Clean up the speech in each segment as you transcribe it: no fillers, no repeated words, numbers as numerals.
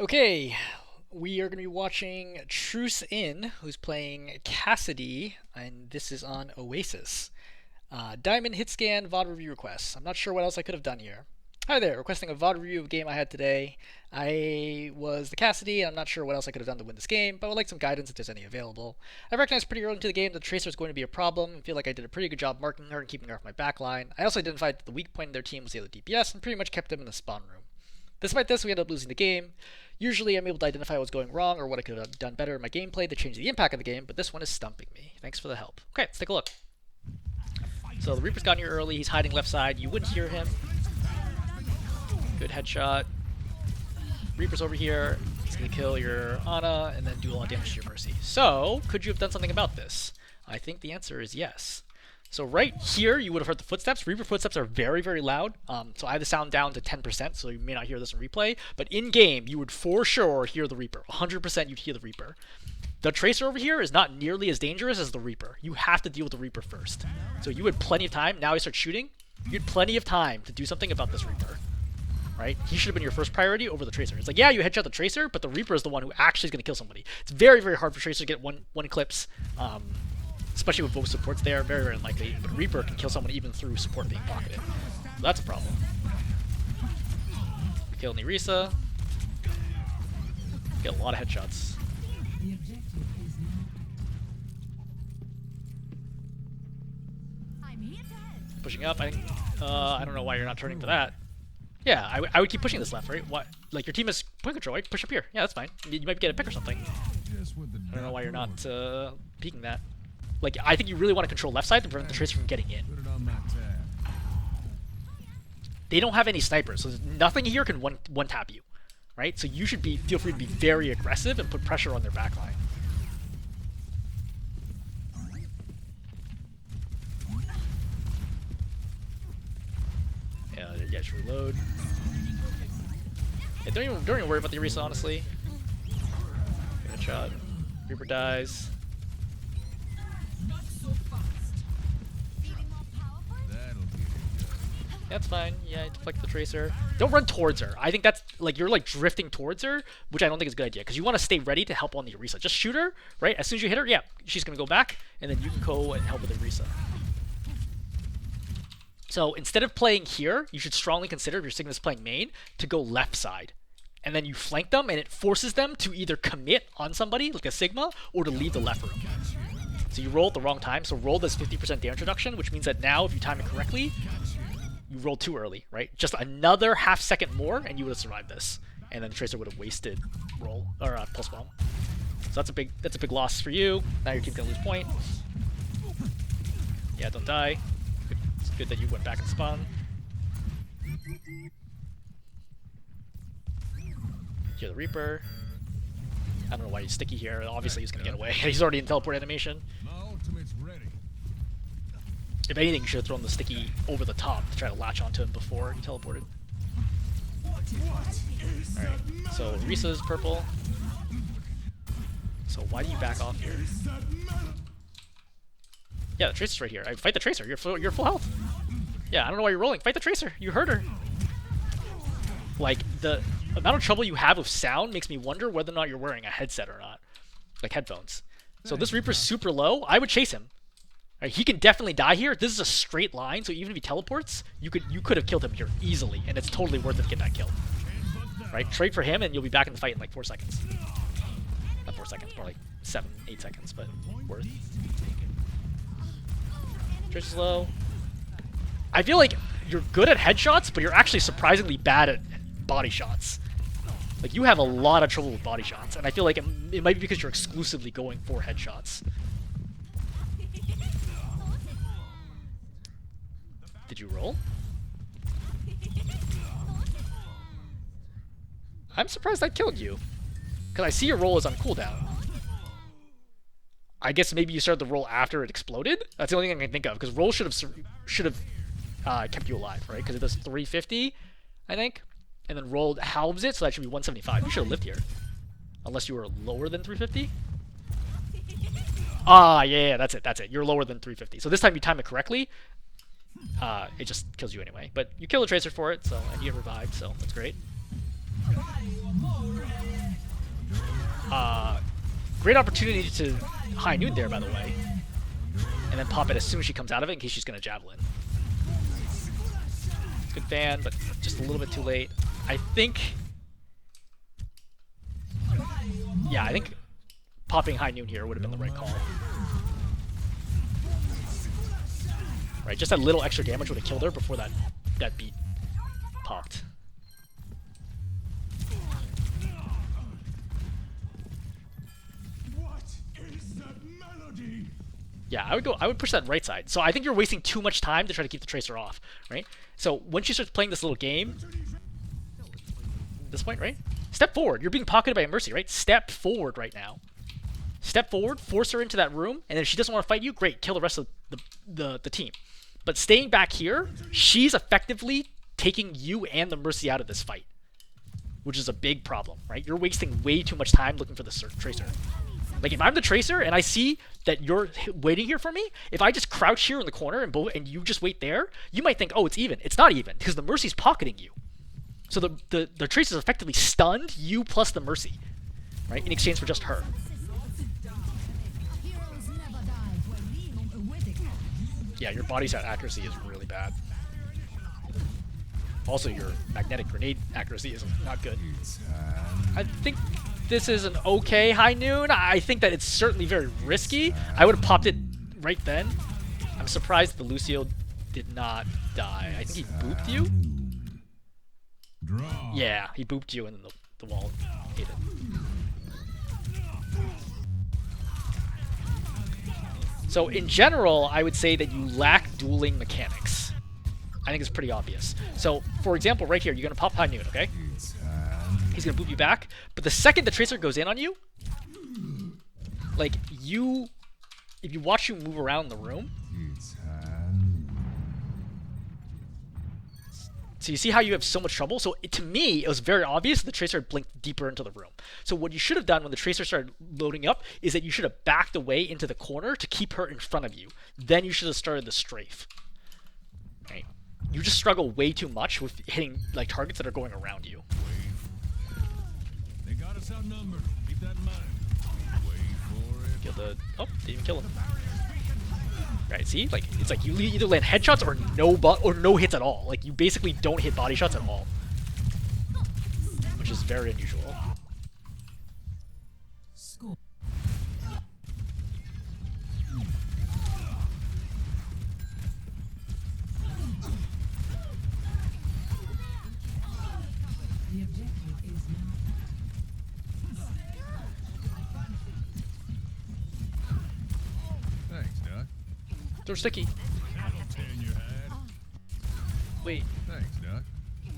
Okay, we are going to be watching Trucein, who's playing Cassidy, and this is on Oasis. Diamond hit scan VOD review requests. I'm not sure what else I could have done here. Hi there, requesting a VOD review of a game I had today. I was the Cassidy, and I'm not sure what else I could have done to win this game, but I would like some guidance if there's any available. I recognized pretty early into the game that the Tracer is going to be a problem, and feel like I did a pretty good job marking her and keeping her off my backline. I also identified that the weak point in their team was the other DPS, and pretty much kept them in the spawn room. Despite this, we ended up losing the game. Usually I'm able to identify what was going wrong or what I could have done better in my gameplay to change the impact of the game, but this one is stumping me. Thanks for the help. Okay, let's take a look. So the Reaper's gotten here early, he's hiding left side, you wouldn't hear him. Good headshot. Reaper's over here, he's gonna kill your Ana and then do a lot of damage to your Mercy. So, could you have done something about this? I think the answer is yes. So right here, you would have heard the footsteps. Reaper footsteps are very, very loud. So I have the sound down to 10%, so you may not hear this in replay. But in-game, you would for sure hear the Reaper. 100% you'd hear the Reaper. The Tracer over here is not nearly as dangerous as the Reaper. You have to deal with the Reaper first. So you had plenty of time. Now he starts shooting. You had plenty of time to do something about this Reaper. Right? He should have been your first priority over the Tracer. It's like, yeah, you headshot the Tracer, but the Reaper is the one who actually is going to kill somebody. It's very, very hard for Tracer to get one clips. Especially with both supports there, very, very unlikely. But Reaper can kill someone even through support being pocketed. So that's a problem. Kill Orisa. Get a lot of headshots. Pushing up. I don't know why you're not turning to that. Yeah, I would keep pushing this left, right? What? Like your team is point control, right? Push up here. Yeah, that's fine. You might get a pick or something. I don't know why you're not peeking that. Like, I think you really want to control left side to prevent the Tracer from getting in. They don't have any snipers, so nothing here can one tap you, right? So you should feel free to be very aggressive and put pressure on their backline. Yeah, just reload. Yeah, don't even worry about the Orisa, honestly. Good shot. Reaper dies. That's fine. Yeah, deflect the Tracer. Don't run towards her. I think that's like you're like drifting towards her, which I don't think is a good idea because you want to stay ready to help on the Orisa. Just shoot her, right? As soon as you hit her, yeah, she's gonna go back, and then you can go and help with the Orisa. So instead of playing here, you should strongly consider if your Sigma's playing main to go left side, and then you flank them, and it forces them to either commit on somebody like a Sigma or to leave the left room. So you roll at the wrong time. So roll this 50% damage reduction, which means that now if you time it correctly, you rolled too early, right? Just another half second more, and you would have survived this, and then the Tracer would have wasted roll or pulse bomb. So that's a big loss for you. Now your team's gonna lose point. Yeah, don't die. It's good that you went back and spawn. Hear the Reaper. I don't know why he's sticky here. Obviously he's gonna get away. He's already in teleport animation. If anything, you should have thrown the sticky over the top to try to latch onto him before he teleported. Alright, so Orisa's purple. So why do you back off here? Yeah, the Tracer's right here. Fight the Tracer. You're full health. Yeah, I don't know why you're rolling. Fight the Tracer. You hurt her. Like, the amount of trouble you have with sound makes me wonder whether or not you're wearing a headset or not. Like headphones. So this Reaper's super low. I would chase him. Right, he can definitely die here. This is a straight line, so even if he teleports, you could have killed him here easily, and it's totally worth it to get that kill. Right, trade for him, and you'll be back in the fight in like 4 seconds. Not 4 seconds, more like 7, 8 seconds, but worth. Tracer's low. I feel like you're good at headshots, but you're actually surprisingly bad at body shots. Like, you have a lot of trouble with body shots, and I feel like it might be because you're exclusively going for headshots. Did you roll? I'm surprised I killed you. Because I see your roll is on cooldown. I guess maybe you started the roll after it exploded? That's the only thing I can think of. Because roll should have kept you alive, right? Because it does 350, I think. And then roll halves it, so that should be 175. You should have lived here. Unless you were lower than 350. Ah, yeah, that's it. You're lower than 350. So this time you time it correctly. It just kills you anyway. But you kill a Tracer for it, so and you get revived, so that's great. Great opportunity to high noon there, by the way. And then pop it as soon as she comes out of it in case she's going to javelin. Good fan, but just a little bit too late. I think... Yeah, I think popping high noon here would have been the right call. Right, just that little extra damage would have killed her before that beat popped. Yeah, I would push that right side. So I think you're wasting too much time to try to keep the Tracer off, right? So once you start playing this little game, this point, right? Step forward. You're being pocketed by a Mercy, right? Step forward right now. Step forward, force her into that room, and if she doesn't want to fight you, great, kill the rest of the team. But staying back here, she's effectively taking you and the Mercy out of this fight, which is a big problem, right? You're wasting way too much time looking for the Tracer. Like, if I'm the Tracer and I see that you're waiting here for me, if I just crouch here in the corner and you just wait there, you might think, oh, it's even. It's not even, because the Mercy's pocketing you. So the Tracer's effectively stunned you plus the Mercy, right, in exchange for just her. Yeah, your bodyshot accuracy is really bad. Also, your magnetic grenade accuracy is not good. I think this is an okay high noon. I think that it's certainly very risky. I would have popped it right then. I'm surprised the Lucio did not die. I think he booped you? Yeah, he booped you and then the wall ate it. So in general, I would say that you lack dueling mechanics. I think it's pretty obvious. So, for example, right here, you're going to pop high noon, okay? He's going to boop you back. But the second the Tracer goes in on you, like, if you watch you move around the room, so you see how you have so much trouble? So to me, it was very obvious the Tracer blinked deeper into the room. So what you should have done when the Tracer started loading up is that you should have backed away into the corner to keep her in front of you. Then you should have started the strafe. Right? You just struggle way too much with hitting like targets that are going around you. They got us outnumbered. Keep that in mind. Wait for it. Kill the... Oh, didn't even kill him. Right, see? Like, it's like you either land headshots or no hits at all. Like, you basically don't hit body shots at all. Which is very unusual. They're sticky. Wait. Thanks, Doc.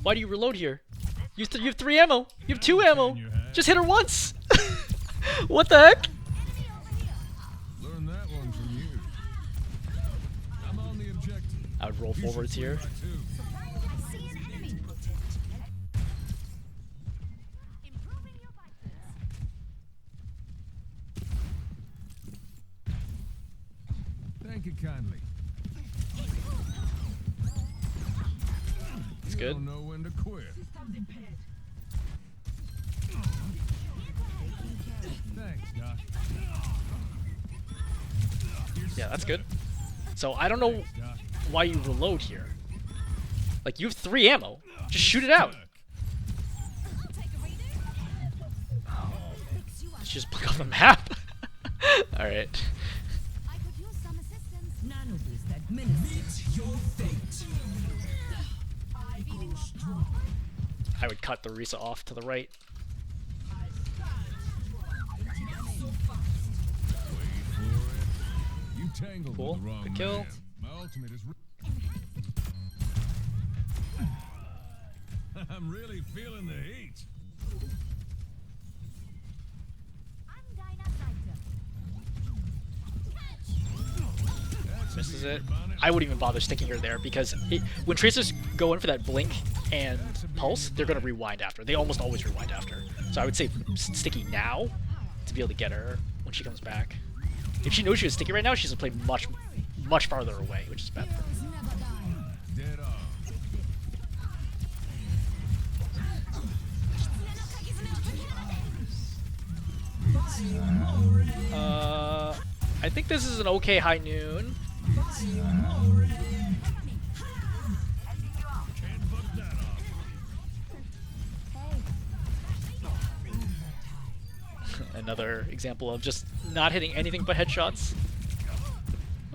Why do you reload here? You have 3 ammo. You have 2 ammo. Just hit her once. What the heck? Learn that one from you. I'm on the objective. I would roll forwards here. Thank you kindly. It's good. You don't know when to quit. Thanks, Doc. Yeah, that's good. So I don't know why you reload here. Like, you have 3 ammo. Just shoot it out. Oh. Let's just click off the map. Alright. I would cut the Orisa off to the right. Cool. Good kill. I'm really feeling the heat. Misses it. I wouldn't even bother sticking her there because when Tracers go in for that blink and pulse, they're going to rewind after. They almost always rewind after. So I would say sticky now to be able to get her when she comes back. If she knows she was sticky right now, she's going to play much farther away, which is bad for her. I think this is an okay high noon. Another example of just not hitting anything but headshots.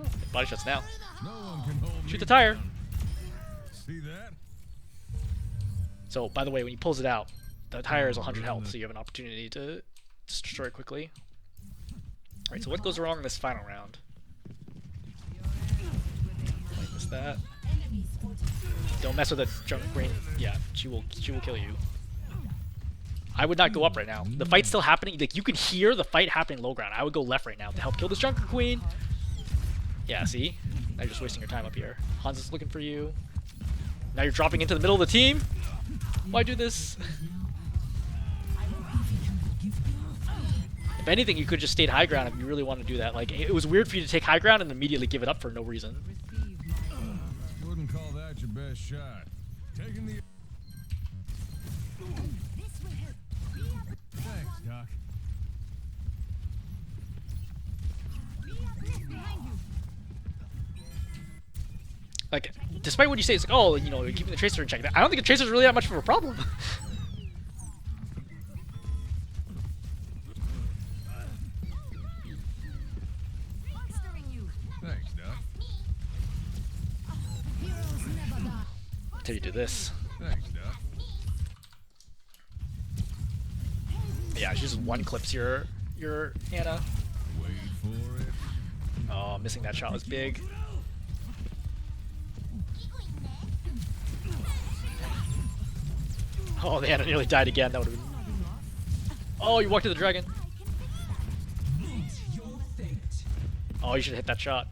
Oh, body shots now. No one can hold Shoot me the tire. down. See that? So, by the way, when he pulls it out, the tire is 100 health, so you have an opportunity to just destroy it quickly. Alright, so what goes wrong in this final round? Like this, that. Don't mess with a junk brain. Yeah, she will kill you. I would not go up right now. The fight's still happening. Like, you can hear the fight happening low ground. I would go left right now to help kill this Junker Queen. Yeah, see? Now you're just wasting your time up here. Hans is looking for you. Now you're dropping into the middle of the team. Why do this? If anything, you could just stayed high ground if you really want to do that. Like, it was weird for you to take high ground and immediately give it up for no reason. Wouldn't call that your best shot. Taking the. Thanks, Doc. Like, despite what you say, it's like, oh, you know, you're keeping the Tracer in check. I don't think the Tracer's really that much of a problem. Thanks, Doc. Until you do this. Thanks, Doc. Yeah, she just one clips your Anna. Wait for it. Oh, missing that shot was big. Oh, the Anna nearly died again. That would have been. Oh, you walked to the dragon. Oh, you should hit that shot.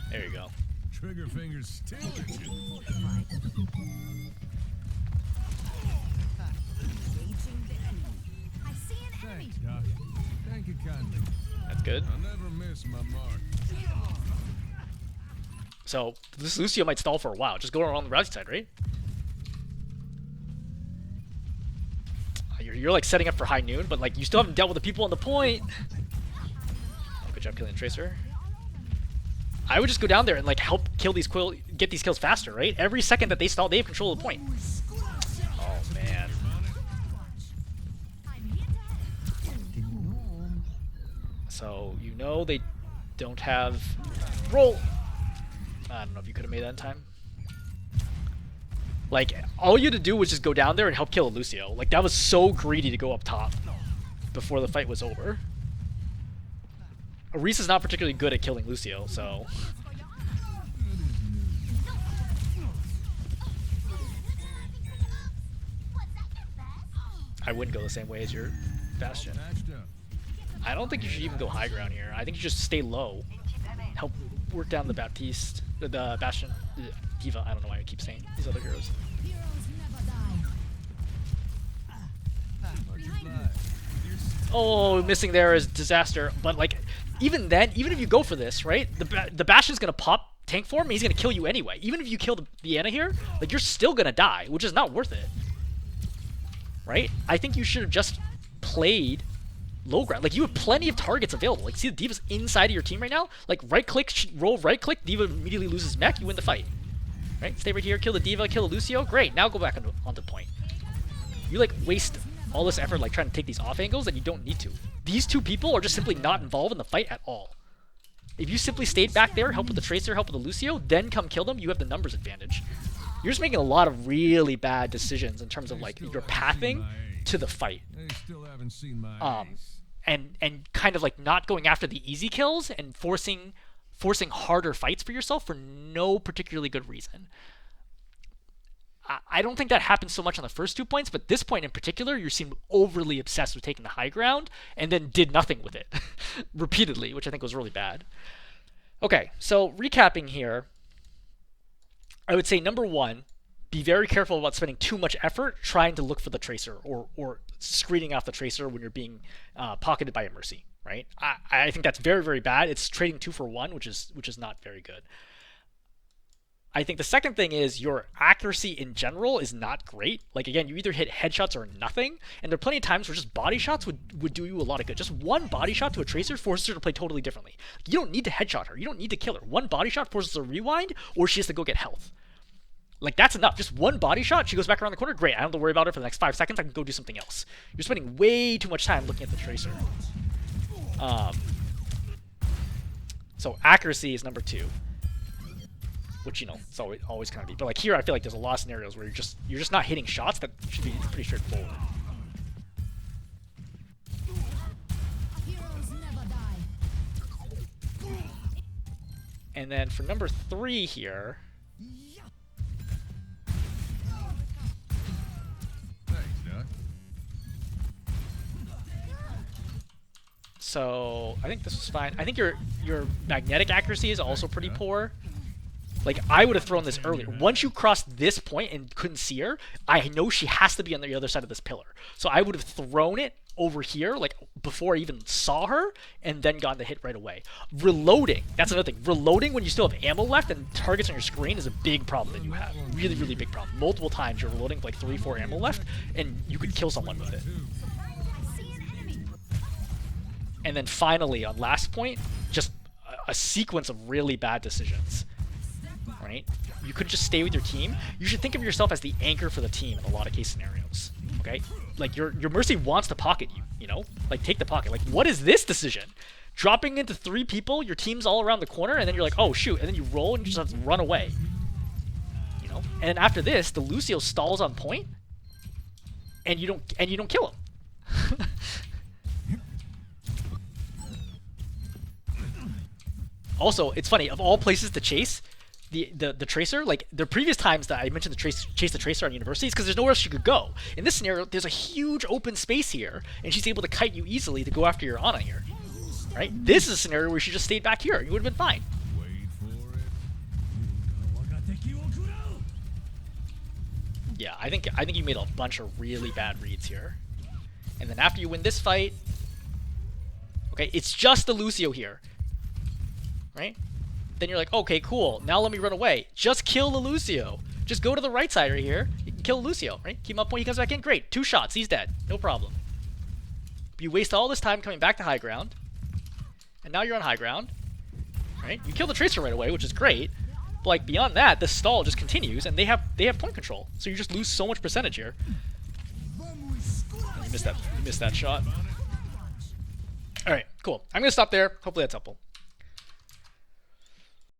There you go. Trigger fingers still itching. Thanks, Doc. Thank you kindly. That's good. I'll never miss my mark. So this Lucio might stall for a while. Just go around the Rousey side, right? You're like setting up for high noon, but like you still haven't dealt with the people on the point. Oh, good job killing the Tracer. I would just go down there and like help kill these get these kills faster, right? Every second that they stall, they have control of the point. Oh man. So you know they don't have roll. I don't know if you could have made that in time. Like, all you had to do was just go down there and help kill a Lucio. Like, that was so greedy to go up top before the fight was over. Orisa's not particularly good at killing Lucio, so... I wouldn't go the same way as your Bastion. I don't think you should even go high ground here. I think you just stay low. Help work down the Baptiste, the Bastion, Diva. I don't know why I keep saying these other heroes. Oh, missing there is disaster. But like, even then, even if you go for this, right? The Bastion's gonna pop tank form, and he's gonna kill you anyway. Even if you kill the Anna here, like you're still gonna die, which is not worth it, right? I think you should have just played low ground. Like, you have plenty of targets available. Like, see the Diva's inside of your team right now? Like, right click, roll right click, Diva immediately loses mech, you win the fight. Right? Stay right here, kill the Diva, kill the Lucio. Great, now go back onto point. You, like, waste all this effort, like, trying to take these off angles that you don't need to. These two people are just simply not involved in the fight at all. If you simply stayed back there, help with the Tracer, help with the Lucio, then come kill them, you have the numbers advantage. You're just making a lot of really bad decisions in terms of, like, your pathing to the fight. They still haven't seen my ace. And kind of like not going after the easy kills and forcing harder fights for yourself for no particularly good reason. I don't think that happened so much on the first 2 points, but this point in particular, you seemed overly obsessed with taking the high ground and then did nothing with it repeatedly, which I think was really bad. Okay, so recapping here, I would say number one, be very careful about spending too much effort trying to look for the Tracer or screening off the Tracer when you're being pocketed by a Mercy, right? I think that's very, very bad. It's trading 2 for 1, which is not very good. I think the second thing is your accuracy in general is not great. Like again, you either hit headshots or nothing, and there are plenty of times where just body shots would do you a lot of good. Just one body shot to a tracer forces her to play totally differently. You don't need to headshot her. You don't need to kill her. One body shot forces her to rewind, or she has to go get health. Like that's enough. Just one body shot, she goes back around the corner. Great. I don't have to worry about her for the next 5 seconds. I can go do something else. You're spending way too much time looking at the tracer. So accuracy is number 2. Which, you know, it's always kind of be. But like here, I feel like there's a lot of scenarios where you're just not hitting shots that should be pretty straightforward. And then for number 3 here, so I think this was fine. I think your magnetic accuracy is also pretty poor. Like, I would have thrown this earlier. Once you crossed this point and couldn't see her, I know she has to be on the other side of this pillar. So I would have thrown it over here, like, before I even saw her, and then gotten the hit right away. Reloading, that's another thing. Reloading when you still have ammo left and targets on your screen is a big problem that you have. Really, really big problem. Multiple times you're reloading with like 3, 4 ammo left, and you could kill someone with it. And then finally, on last point, just a sequence of really bad decisions. Right? You could just stay with your team. You should think of yourself as the anchor for the team in a lot of case scenarios. Okay? Like your Mercy wants to pocket you, you know? Like take the pocket. Like what is this decision? Dropping into 3 people, your team's all around the corner, and then you're like, oh shoot, and then you roll and you just have to run away. You know? And then after this, the Lucio stalls on point, and you don't kill him. Also, it's funny, of all places to chase, the tracer, like the previous times that I mentioned chase the tracer on universities, because there's nowhere else she could go. In this scenario, there's a huge open space here, and she's able to kite you easily to go after your Ana here. Right? This is a scenario where she just stayed back here. You would have been fine. Yeah, I think you made a bunch of really bad reads here. And then after you win this fight, okay, it's just the Lucio here. Right? Then you're like, okay, cool. Now let me run away. Just kill the Lucio. Just go to the right side right here. You can kill Lucio, right? Keep him up when he comes back in. Great. 2 shots. He's dead. No problem. You waste all this time coming back to high ground. And now you're on high ground. Right? You kill the Tracer right away, which is great. But like beyond that, the stall just continues, and they have point control. So you just lose so much percentage here. And you missed that shot. Alright, cool. I'm gonna stop there. Hopefully that's helpful.